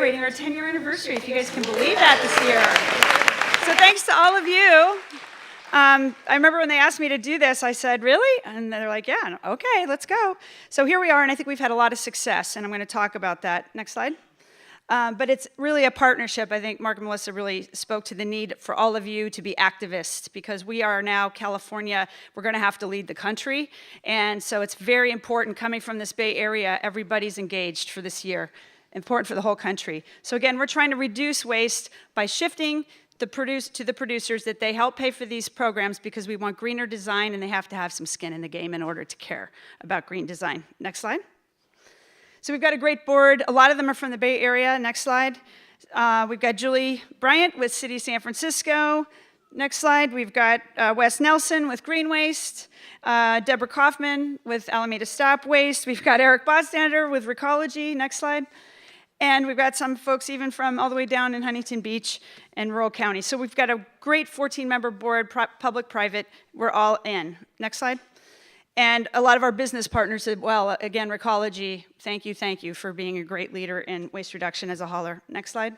celebrating our 10-year anniversary, if you guys can believe that this year. So thanks to all of you. I remember when they asked me to do this, I said, really? And they're like, yeah, okay, let's go. So here we are, and I think we've had a lot of success, and I'm going to talk about that. Next slide. But it's really a partnership. I think Mark and Melissa really spoke to the need for all of you to be activists, because we are now California. We're going to have to lead the country. And so it's very important coming from this Bay Area, everybody's engaged for this year. Important for the whole country. So again, we're trying to reduce waste by shifting to the producers that they help pay for these programs, because we want greener design, and they have to have some skin in the game in order to care about green design. Next slide. So we've got a great board. A lot of them are from the Bay Area. Next slide. We've got Julie Bryant with City of San Francisco. Next slide. We've got Wes Nelson with Green Waste. Deborah Kaufman with Alameda Stop Waste. We've got Eric Bodstander with Recology. Next slide. And we've got some folks even from all the way down in Huntington Beach and rural county. So we've got a great 14-member board, public-private. We're all in. Next slide. And a lot of our business partners as well. Again, Recology, thank you for being a great leader in waste reduction as a hauler. Next slide.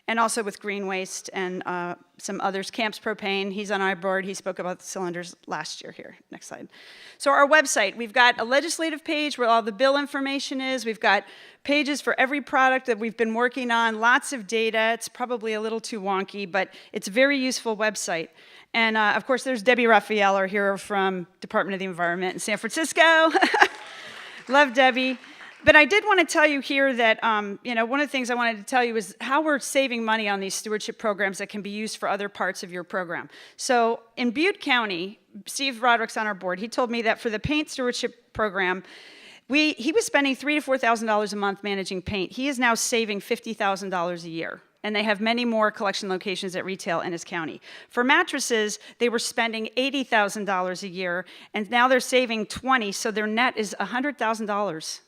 And also with Green Waste and some others. Camps Propane, he's on our board. He spoke about the cylinders last year here. Next slide. So our website, we've got a legislative page where all the bill information is. We've got pages for every product that we've been working on, lots of data. It's probably a little too wonky, but it's a very useful website. And of course, there's Debbie Raphael, our hero from Department of the Environment in San Francisco. Love Debbie. But I did want to tell you here that, one of the things I wanted to tell you is how we're saving money on these stewardship programs that can be used for other parts of your program. So in Butte County, Steve Roderick's on our board. He told me that for the paint stewardship program, he was spending $3,000 to $4,000 a month managing paint. He is now saving $50,000 a year. And they have many more collection locations at retail in his county. For mattresses, they were spending $80,000 a year, and now they're saving $20,000, so their net is $100,000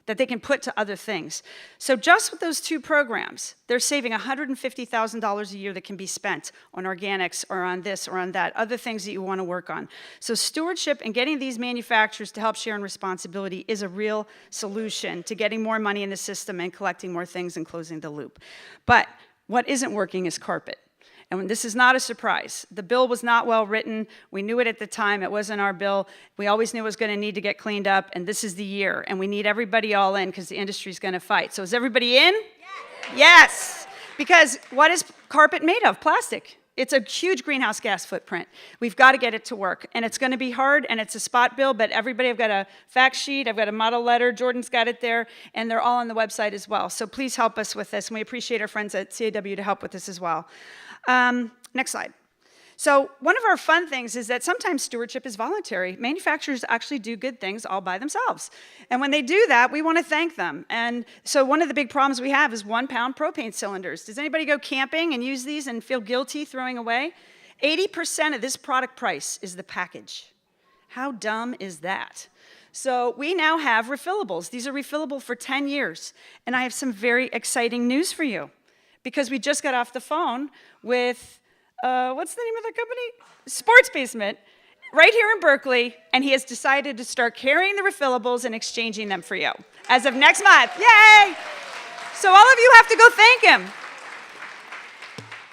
that they can put to other things. So just with those two programs, they're saving $150,000 a year that can be spent on organics or on this or on that, other things that you want to work on. So stewardship and getting these manufacturers to help share in responsibility is a real solution to getting more money in the system and collecting more things and closing the loop. But what isn't working is carpet. And this is not a surprise. The bill was not well written. We knew it at the time. It wasn't our bill. We always knew it was going to need to get cleaned up, and this is the year. And we need everybody all in because the industry's going to fight. So is everybody in? Yes. Yes. Because what is carpet made of? Plastic. It's a huge greenhouse gas footprint. We've got to get it to work. And it's going to be hard, and it's a spot bill, but everybody, I've got a fact sheet, I've got a model letter, Jordan's got it there, and they're all on the website as well. So please help us with this, and we appreciate our friends at CAW to help with this as well. Next slide. So one of our fun things is that sometimes stewardship is voluntary. Manufacturers actually do good things all by themselves. And when they do that, we want to thank them. And so one of the big problems we have is 1-pound propane cylinders. Does anybody go camping and use these and feel guilty throwing away? 80% of this product price is the package. How dumb is that? So we now have refillables. These are refillable for 10 years. And I have some very exciting news for you, because we just got off the phone with, what's the name of the company? Sports Basement, right here in Berkeley, and he has decided to start carrying the refillables and exchanging them for you as of next month. Yay! So all of you have to go thank him.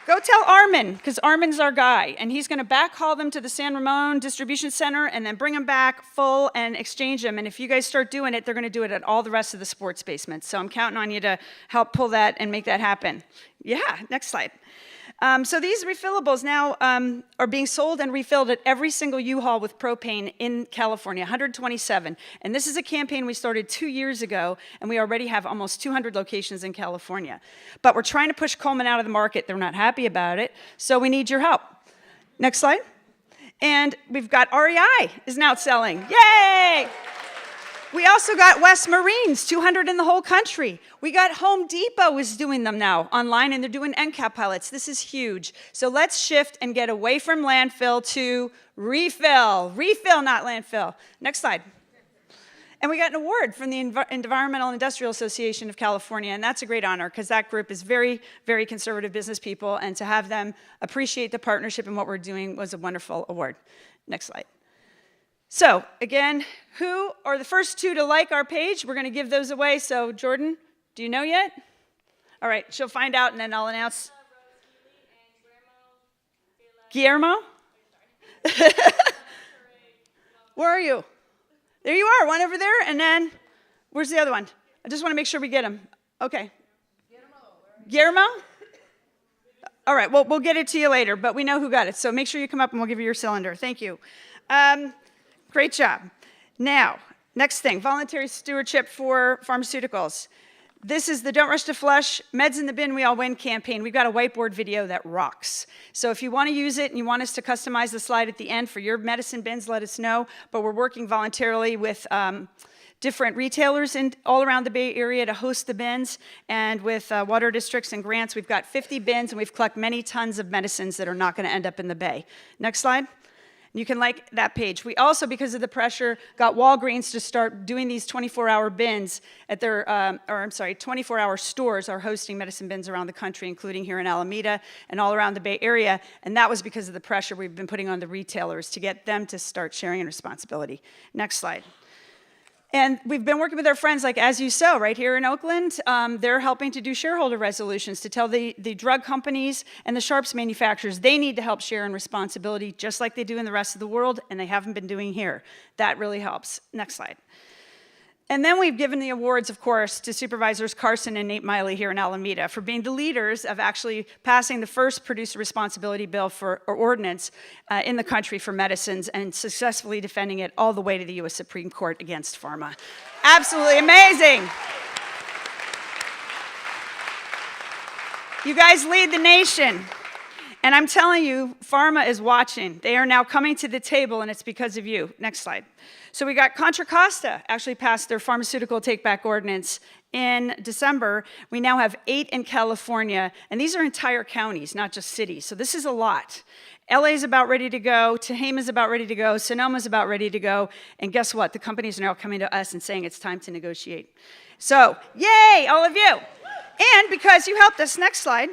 Go tell Armin, because Armin's our guy, and he's going to backhaul them to the San Ramon Distribution Center and then bring them back full and exchange them. And if you guys start doing it, they're going to do it at all the rest of the sports basements. So I'm counting on you to help pull that and make that happen. Yeah, next slide. So these refillables now are being sold and refilled at every single U-Haul with propane in California, 127. And this is a campaign we started 2 years ago, and we already have almost 200 locations in California. But we're trying to push Coleman out of the market. They're not happy about it, so we need your help. Next slide. And we've got REI is now selling. Yay! We also got West Marines, 200 in the whole country. We got Home Depot is doing them now online, and they're doing end cap pilots. This is huge. So let's shift and get away from landfill to refill. Refill, not landfill. Next slide. And we got an award from the Environmental and Industrial Association of California, and that's a great honor because that group is very, very conservative business people, and to have them appreciate the partnership and what we're doing was a wonderful award. Next slide. So again, who are the first two to like our page? We're going to give those away. So Jordan, do you know yet? All right, she'll find out, and then I'll announce. Guillermo? Where are you? There you are, one over there, and then where's the other one? I just want to make sure we get him. Okay. Guillermo? All right, well, we'll get it to you later, but we know who got it. So make sure you come up and we'll give you your cylinder. Thank you. Great job. Now, next thing, voluntary stewardship for pharmaceuticals. This is the Don't Rush to Flush, Meds in the Bin, We All Win campaign. We've got a whiteboard video that rocks. So if you want to use it and you want us to customize the slide at the end for your medicine bins, let us know. But we're working voluntarily with different retailers all around the Bay Area to host the bins, and with water districts and grants, we've got 50 bins, and we've collected many tons of medicines that are not going to end up in the Bay. Next slide. You can like that page. We also, because of the pressure, got Walgreens to start doing these 24-hour bins at their, 24-hour stores are hosting medicine bins around the country, including here in Alameda and all around the Bay Area, and that was because of the pressure we've been putting on the retailers to get them to start sharing responsibility. Next slide. And we've been working with our friends like As You Sow right here in Oakland. They're helping to do shareholder resolutions to tell the drug companies and the sharps manufacturers they need to help share in responsibility just like they do in the rest of the world, and they haven't been doing here. That really helps. Next slide. And then we've given the awards, of course, to Supervisors Carson and Nate Miley here in Alameda for being the leaders of actually passing the first producer responsibility bill or ordinance in the country for medicines and successfully defending it all the way to the U.S. Supreme Court against pharma. Absolutely amazing. You guys lead the nation. And I'm telling you, pharma is watching. They are now coming to the table, and it's because of you. Next slide. So we got Contra Costa actually passed their pharmaceutical take-back ordinance in December. We now have 8 in California, and these are entire counties, not just cities. So this is a lot. LA is about ready to go. Tehama is about ready to go. Sonoma is about ready to go. And guess what? The companies are now coming to us and saying it's time to negotiate. So, yay, all of you. And because you helped us, next slide,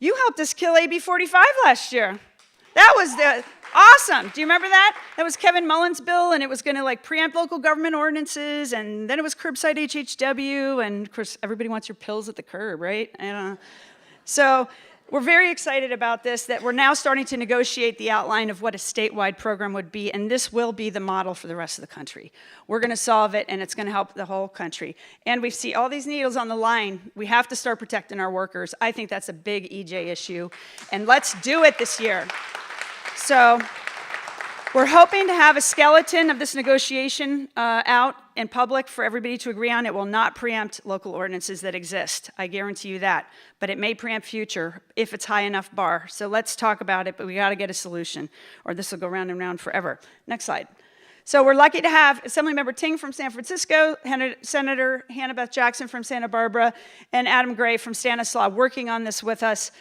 you helped us kill AB 45 last year. That was awesome. Do you remember that? That was Kevin Mullen's bill, and it was going to preempt local government ordinances, and then it was curbside HHW, and of course, everybody wants your pills at the curb, right? So we're very excited about this, that we're now starting to negotiate the outline of what a statewide program would be, and this will be the model for the rest of the country. We're going to solve it, and it's going to help the whole country. And we see all these needles on the line. We have to start protecting our workers. I think that's a big EJ issue, and let's do it this year. So we're hoping to have a skeleton of this negotiation out in public for everybody to agree on. It will not preempt local ordinances that exist. I guarantee you that. But it may preempt future if it's high enough bar. So let's talk about it, but we got to get a solution, or this will go round and round forever. Next slide. So we're lucky to have Assemblymember Ting from San Francisco, Senator Hannah Beth Jackson from Santa Barbara, and Adam Gray from Stanislaus working on this with us.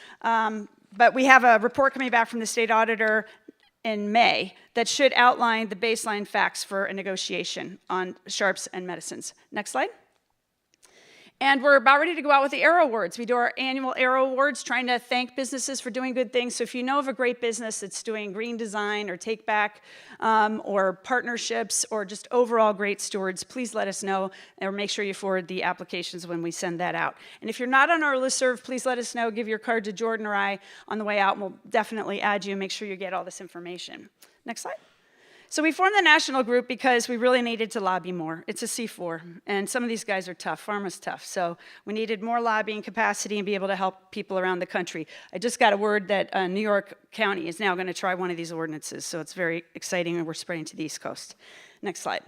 But we have a report coming back from the state auditor in May that should outline the baseline facts for a negotiation on sharps and medicines. Next slide. And we're about ready to go out with the Arrow Awards. We do our annual Arrow Awards, trying to thank businesses for doing good things. So if you know of a great business that's doing green design or take back or partnerships or just overall great stewards, please let us know, or make sure you forward the applications when we send that out. And if you're not on our listserv, please let us know. Give your card to Jordan or I on the way out, and we'll definitely add you and make sure you get all this information. Next slide. So we formed the national group because we really needed to lobby more. It's a C4, and some of these guys are tough. Pharma's tough, so we needed more lobbying capacity and be able to help people around the country. I just got a word that New York County is now going to try one of these ordinances, so it's very exciting, and we're spreading to the East Coast. Next slide.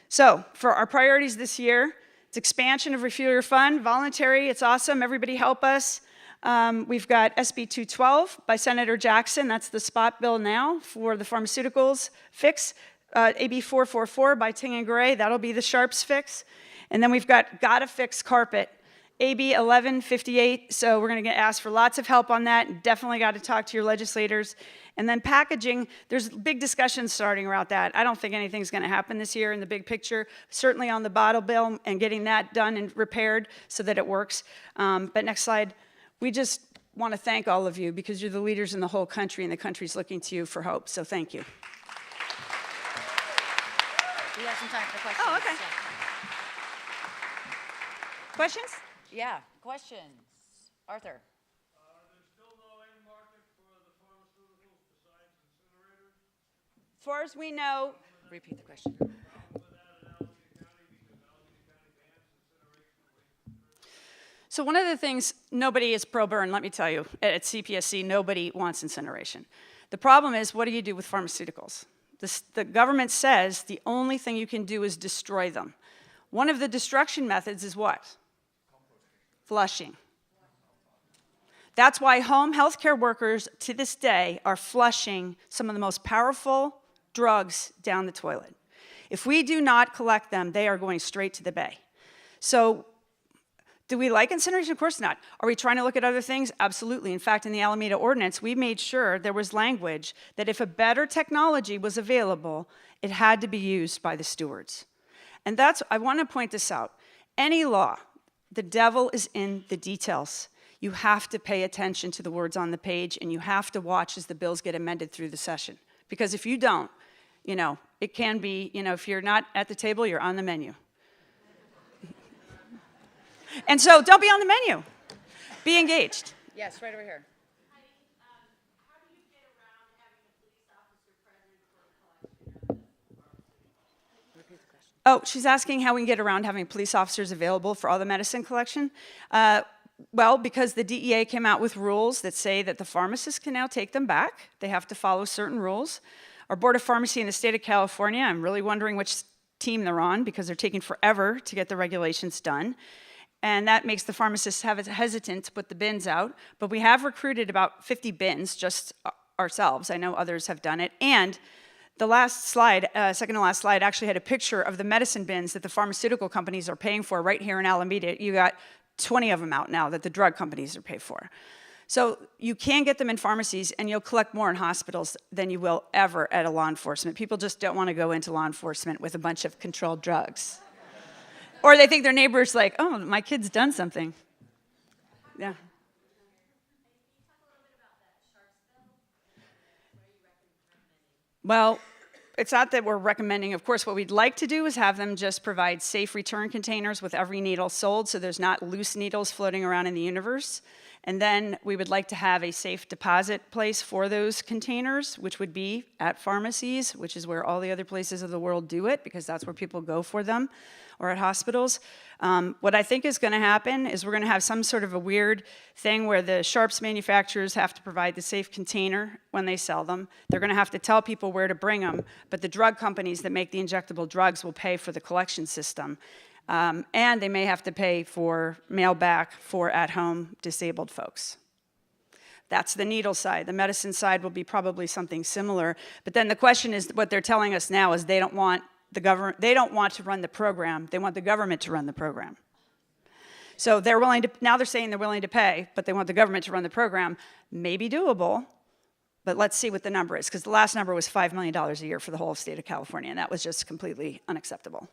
So for our priorities this year, it's expansion of Refuel Your Fund, voluntary, it's awesome, everybody help us. We've got SB 212 by Senator Jackson. That's the spot bill now for the pharmaceuticals fix. AB 444 by Ting and Gray. That'll be the sharps fix. And then we've got Gotta Fix Carpet. AB 1158. So we're going to get asked for lots of help on that. Definitely got to talk to your legislators. And then packaging, there's big discussions starting around that. I don't think anything's going to happen this year in the big picture. Certainly on the bottle bill and getting that done and repaired so that it works. But next slide. We just want to thank all of you because you're the leaders in the whole country, and the country's looking to you for hope. So thank you. We have some time for questions. Oh, okay. Questions? Yeah, questions. Arthur. There's still no end market for the pharmaceuticals besides incinerators? As far as we know, Repeat the question. With that in Alameda County because Alameda County bans incineration of waste. so one of the things, nobody is pro-burn, let me tell you. At CPSC, nobody wants incineration. The problem is, what do you do with pharmaceuticals? The government says the only thing you can do is destroy them. One of the destruction methods is what? Flushing. That's why home healthcare workers to this day are flushing some of the most powerful drugs down the toilet. If we do not collect them, they are going straight to the bay. So, do we like incineration? Of course not. Are we trying to look at other things? Absolutely. In fact, in the Alameda Ordinance, we made sure there was language that if a better technology was available, it had to be used by the stewards. And I want to point this out. Any law, the devil is in the details. You have to pay attention to the words on the page, and you have to watch as the bills get amended through the session. Because if you don't, it can be, if you're not at the table, you're on the menu. And so don't be on the menu. Be engaged. Yes, right over here. How do you get around having a police officer present for a collection? Repeat the question. Oh, she's asking how we can get around having police officers available for all the medicine collection. Well, because the DEA came out with rules that say that the pharmacists can now take them back. They have to follow certain rules. Our Board of Pharmacy in the state of California, I'm really wondering which team they're on because they're taking forever to get the regulations done. And that makes the pharmacists hesitant to put the bins out. But we have recruited about 50 bins just ourselves. I know others have done it. And the last slide, second to last slide, actually had a picture of the medicine bins that the pharmaceutical companies are paying for right here in Alameda. You got 20 of them out now that the drug companies are paying for. So you can get them in pharmacies, and you'll collect more in hospitals than you will ever at a law enforcement. People just don't want to go into law enforcement with a bunch of controlled drugs. Or they think their neighbor's like, oh, my kid's done something. Yeah. Well, it's not that we're recommending. Of course, what we'd like to do is have them just provide safe return containers with every needle sold so there's not loose needles floating around in the universe. And then we would like to have a safe deposit place for those containers, which would be at pharmacies, which is where all the other places of the world do it, because that's where people go for them, or at hospitals. What I think is going to happen is we're going to have some sort of a weird thing where the Sharps manufacturers have to provide the safe container when they sell them. They're going to have to tell people where to bring them, but the drug companies that make the injectable drugs will pay for the collection system. And they may have to pay for mail back for at-home disabled folks. That's the needle side. The medicine side will be probably something similar. But then the question is, what they're telling us now is they don't want the government. They don't want to run the program. They want the government to run the program. So they're willing to. Now they're saying they're willing to pay, but they want the government to run the program. Maybe doable, but let's see what the number is, because the last number was $5 million a year for the whole state of California, and that was just completely unacceptable.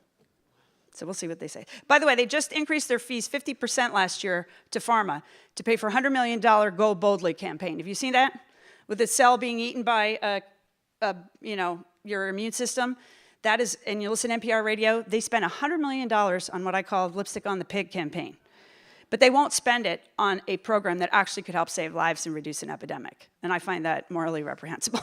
So we'll see what they say. By the way, they just increased their fees 50% last year to pharma to pay for a $100 million Go Boldly campaign. Have you seen that? With the cell being eaten by your immune system. That is, and you listen to NPR radio, they spent $100 million on what I call Lipstick on the Pig campaign. But they won't spend it on a program that actually could help save lives and reduce an epidemic. And I find that morally reprehensible.